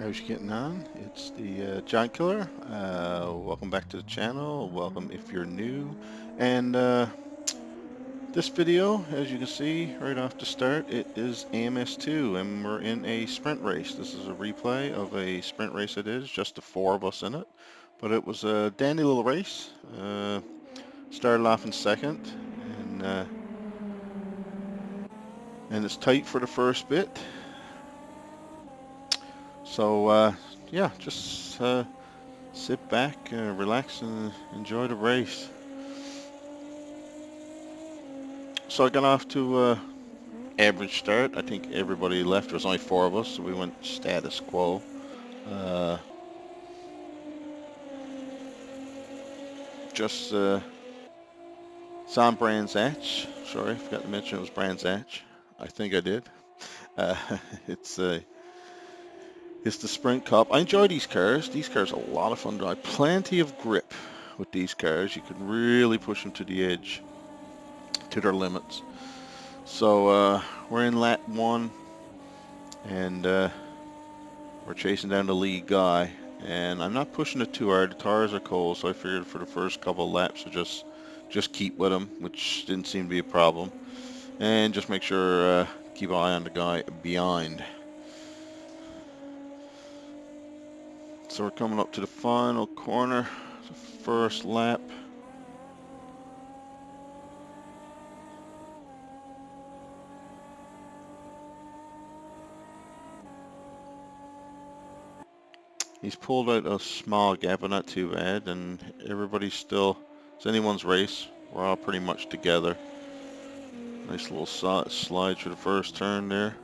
How's you getting on? It's the Dagiantkilla. Welcome back to the channel. Welcome if you're new. And this video, as you can see right off the start, it is AMS 2 and we're in a sprint race. This is a replay of a sprint race it is, just the four of us in it. But it was a dandy little race. Started off in second and uh, and it's tight for the first bit. So yeah, just sit back, relax, and enjoy the race. So I got off to average start. I think everybody left. There was only four of us, so we went status quo. Uh, just saw Brands Hatch. Sorry, I forgot to mention it was Brands Hatch. I think I did. Uh, it's uh, it's the Sprint Cup. I enjoy these cars. These cars are a lot of fun to drive. Plenty of grip with these cars. You can really push them to the edge, to their limits. So we're in lap one, and we're chasing down the lead guy. And I'm not pushing it too hard. The tires are cold, so I figured for the first couple of laps to just keep with him, which didn't seem to be a problem. And just make sure keep an eye on the guy behind. So we're coming up to the final corner, the first lap. He's pulled out a small gap, but not too bad, and everybody's still, it's anyone's race. We're all pretty much together. Nice little slide through the first turn there.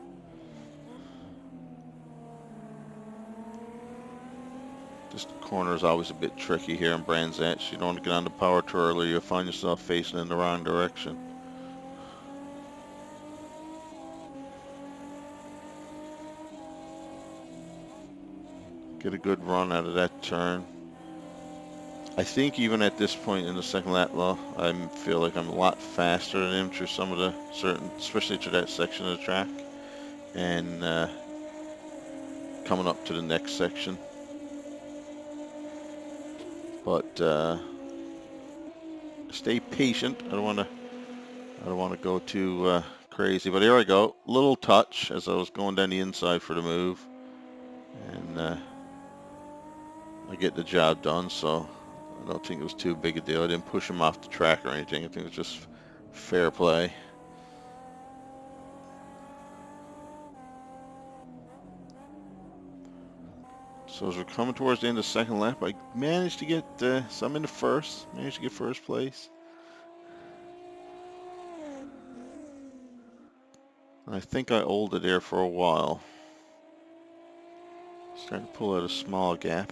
This corner is always a bit tricky here in Brands Hatch. You don't want to get on the power too early, you'll find yourself facing in the wrong direction. Get a good run out of that turn. I think even at this point in the second lap, though, I feel like I'm a lot faster than him through some of the especially through that section of the track, and coming up to the next section. But stay patient. I don't want to go too crazy. But here I go, little touch as I was going down the inside for the move, and I get the job done. So I don't think it was too big a deal. I didn't push him off the track or anything. I think it was just fair play. So as we're coming towards the end of the second lap, I managed to get, so I'm in the first, managed to get first place. And I think I owned it there for a while. Starting to pull out a small gap.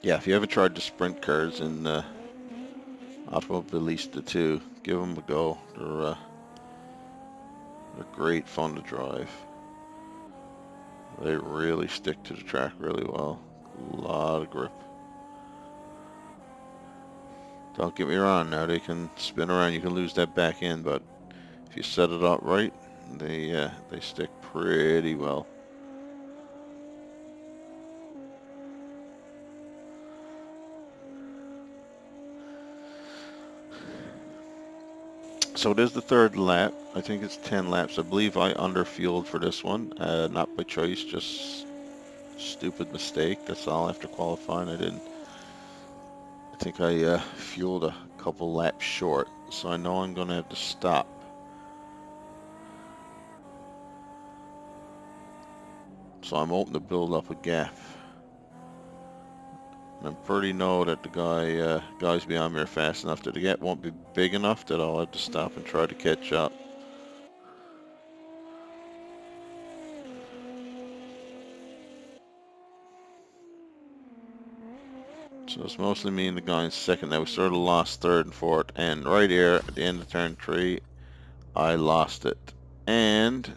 Yeah, if you haven't tried the sprint cars in Automobilista 2, give them a go. They're great fun to drive. They really stick to the track really well. A lot of grip. Don't get me wrong, now they can spin around, you can lose that back end, but if you set it up right, they stick pretty well. So it is the third lap. I think it's 10 laps. I believe I underfueled for this one. Not by choice, just stupid mistake. That's all after qualifying. I think I fueled a couple laps short. So I know I'm going to have to stop. So I'm hoping to build up a gap. I'm pretty know that the guys beyond me are fast enough that the gap won't be big enough that I'll have to stop and try to catch up. So it's mostly me and the guy in second that we sort of lost third and fourth, and right here at the end of turn 3 I lost it and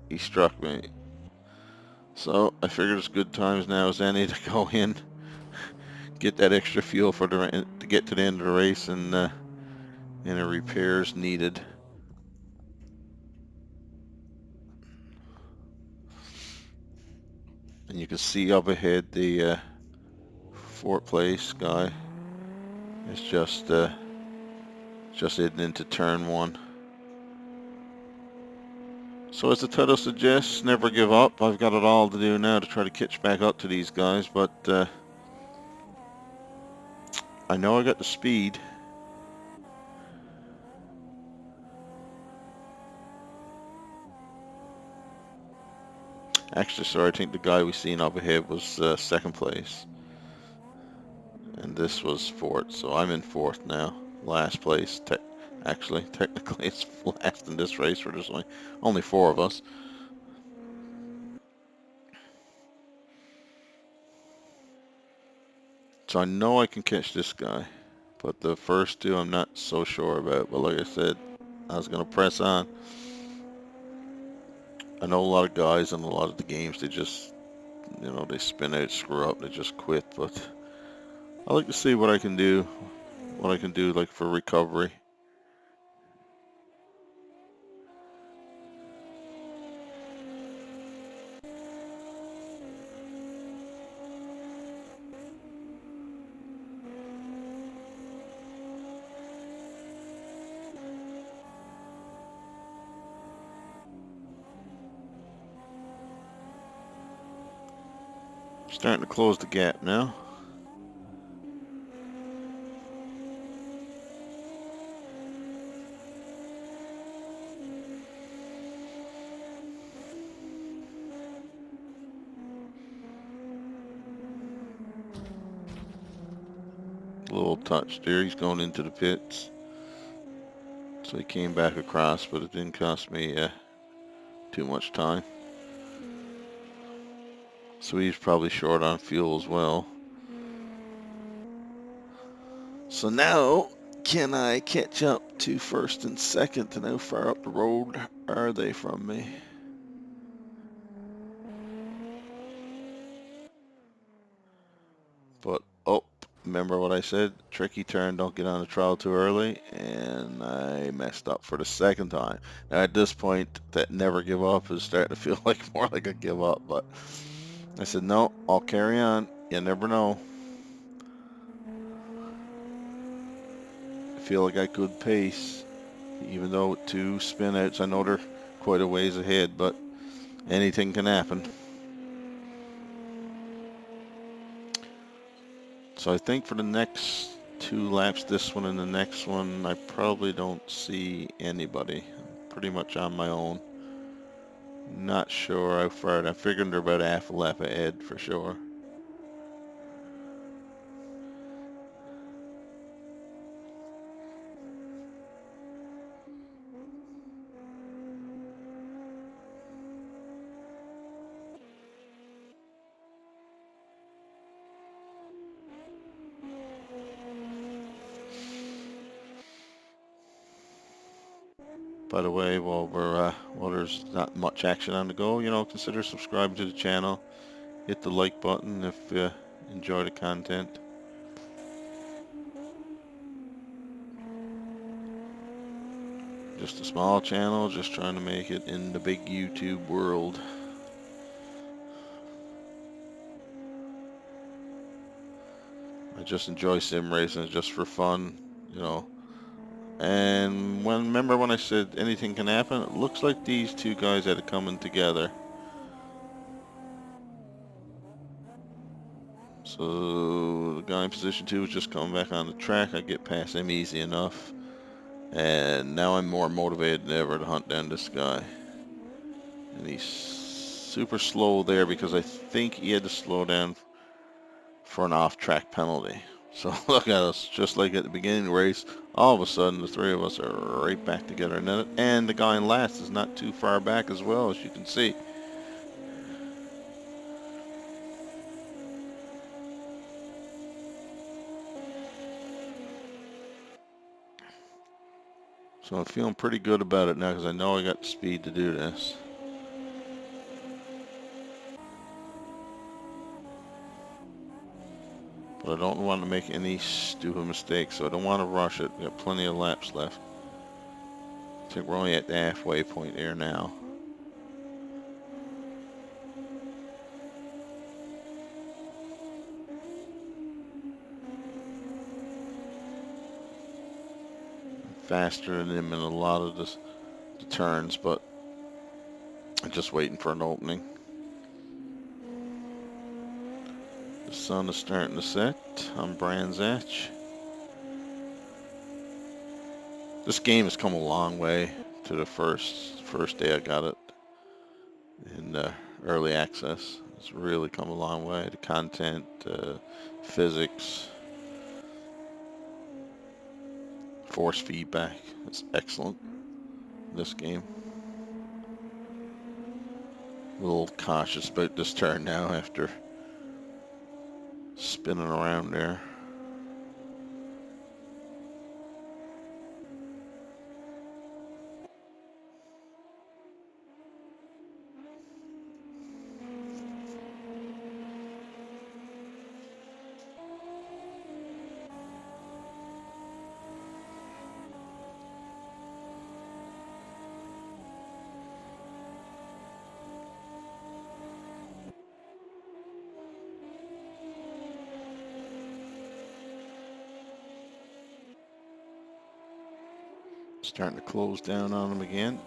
he struck me. So I figured it's good times now as any to go in get that extra fuel for to get to the end of the race, and any repairs needed. And you can see up ahead the fourth place guy is just heading into turn one. So as the title suggests, never give up. I've got it all to do now to try to catch back up to these guys, but I know I got the speed. Actually, sorry, I think the guy we seen up ahead was second place, and this was fourth, so I'm in fourth now. Last place, actually, technically it's last in this race, where there's only four of us. So I know I can catch this guy, but the first two I'm not so sure about. But like I said, I was going to press on. I know a lot of guys in a lot of the games, they just, they spin out, screw up, they just quit. But I like to see what I can do, like for recovery. Starting to close the gap now. A little touch there. He's going into the pits. So he came back across, but it didn't cost me too much time. So he's probably short on fuel as well. So now, can I catch up to first and second, and how far up the road are they from me? But, oh, remember what I said? Tricky turn, don't get on the trowel too early, and I messed up for the second time. Now at this point, that never give up is starting to feel like more like a give up, but I said, no, I'll carry on. You never know. I feel like I could pace, even though with two spin outs, I know they're quite a ways ahead, but anything can happen. So I think for the next two laps, this one and the next one, I probably don't see anybody. I'm pretty much on my own. Not sure how far. I'm figuring they're about half a lap ahead for sure. By the way, while there's not much action on the go, consider subscribing to the channel. Hit the like button if you enjoy the content. Just a small channel, just trying to make it in the big YouTube world. I just enjoy sim racing just for fun, And remember when I said anything can happen? It looks like these two guys had it coming together. So the guy in position 2 is just coming back on the track. I get past him easy enough. And now I'm more motivated than ever to hunt down this guy. And he's super slow there because I think he had to slow down for an off-track penalty. So look at us, just like at the beginning of the race, all of a sudden the three of us are right back together. And the guy in last is not too far back as well, as you can see. So I'm feeling pretty good about it now because I know I got the speed to do this. But I don't want to make any stupid mistakes, so I don't want to rush it. We got plenty of laps left. I think we're only at the halfway point here now. Faster than him in a lot of the turns, but I'm just waiting for an opening. The sun is starting to set on Brands Hatch. This game has come a long way to the first day I got it in early access. It's really come a long way. The content, physics, force feedback. It's excellent in this game. A little cautious about this turn now after spinning around there. Starting to close down on him again.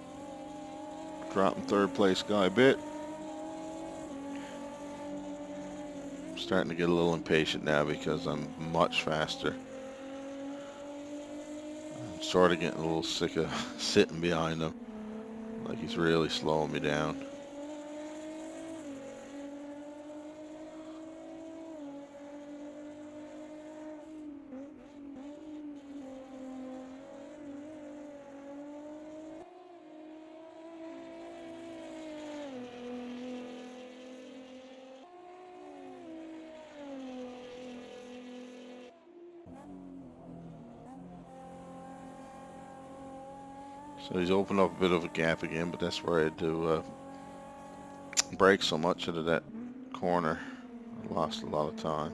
Dropping third place guy a bit. Starting to get a little impatient now because I'm much faster. I'm sort of getting a little sick of sitting behind him. Like he's really slowing me down. So he's opened up a bit of a gap again, but that's where I had to brake so much into that corner. I lost a lot of time.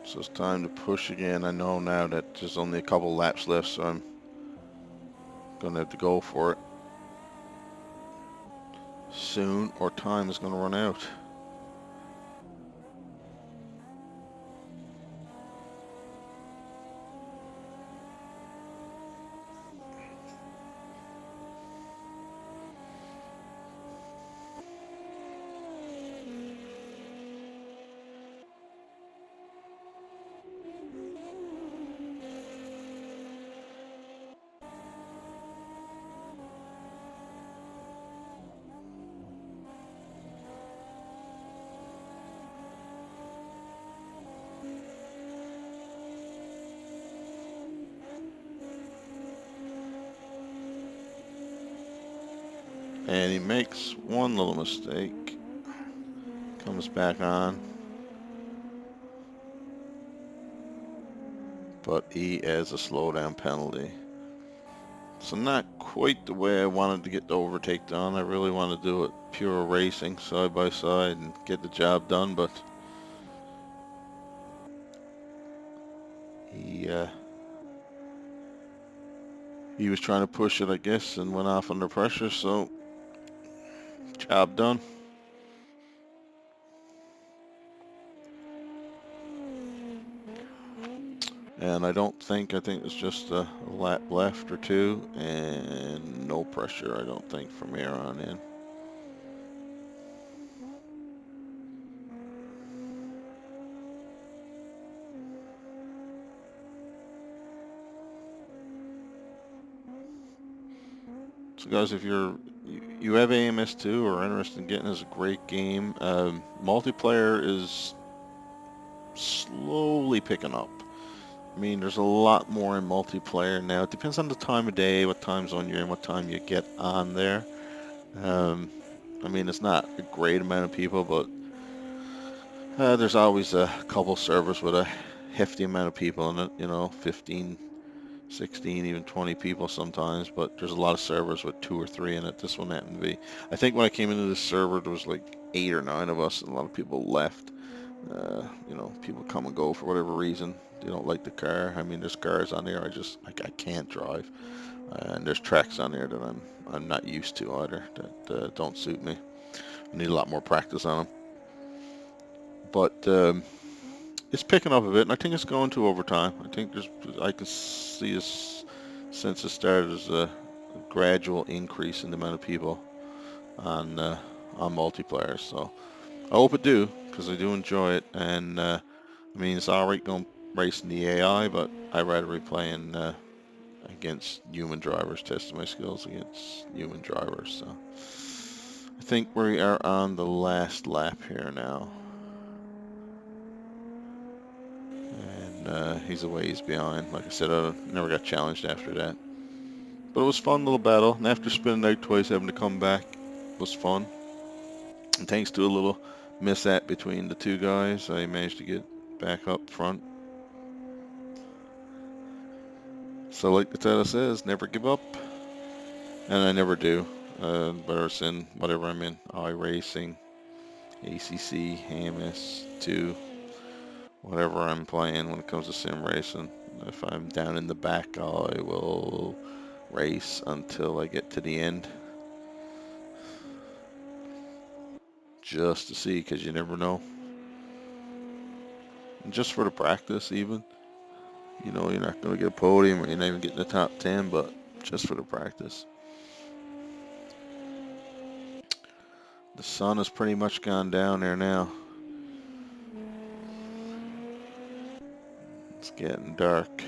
So it's time to push again. I know now that there's only a couple laps left, so I'm going to have to go for it soon, or time is going to run out. And he makes one little mistake. Comes back on. But he has a slowdown penalty. So not quite the way I wanted to get the overtake done. I really want to do it pure racing, side by side, and get the job done, but he was trying to push it, I guess, and went off under pressure, so job done. And I think it's just a lap left or two, and no pressure, I don't think, from here on in. So guys, if you have AMS too or are interested in getting this, a great game. Multiplayer is slowly picking up. I mean, there's a lot more in multiplayer now. It depends on the time of day, what time zone you're in, what time you get on there. I mean, it's not a great amount of people, but there's always a couple servers with a hefty amount of people in it, 15, 16, even 20 people sometimes, but there's a lot of servers with 2 or 3 in it. This one happened to be, I think when I came into this server, there was like 8 or 9 of us, and a lot of people left. You know, people come and go for whatever reason. They don't like the car. I mean, there's cars on there I can't drive, and there's tracks on there that I'm not used to either, that don't suit me. I need a lot more practice on them. But it's picking up a bit, and I think it's going to over time. I can see this since it started as a gradual increase in the amount of people on multiplayer. So I hope it do, because I do enjoy it, and I mean, it's alright going racing the AI, but I'd rather be playing against human drivers, testing my skills against human drivers. So I think we are on the last lap here now, and he's a ways behind. Like I said, I never got challenged after that, but it was a fun little battle. And after spinning out twice, having to come back was fun. And thanks to a little mishap between the two guys, I managed to get back up front. So like the title says, never give up. And I never do. Whether it's in whatever I'm in, iRacing, ACC, AMS, 2, whatever I'm playing when it comes to sim racing. If I'm down in the back, I will race until I get to the end. Just to see, because you never know. And just for the practice even. You know, you're not going to get a podium, or you're not even getting the top 10, but just for the practice. The sun has pretty much gone down there now. It's getting dark.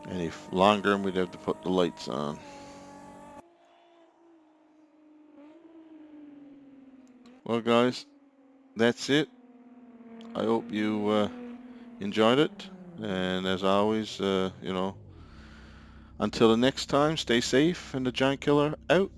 Any longer and we'd have to put the lights on. Well guys, that's it. I hope you enjoyed it. And as always, you know, until the next time, stay safe, and the Giant Killer out.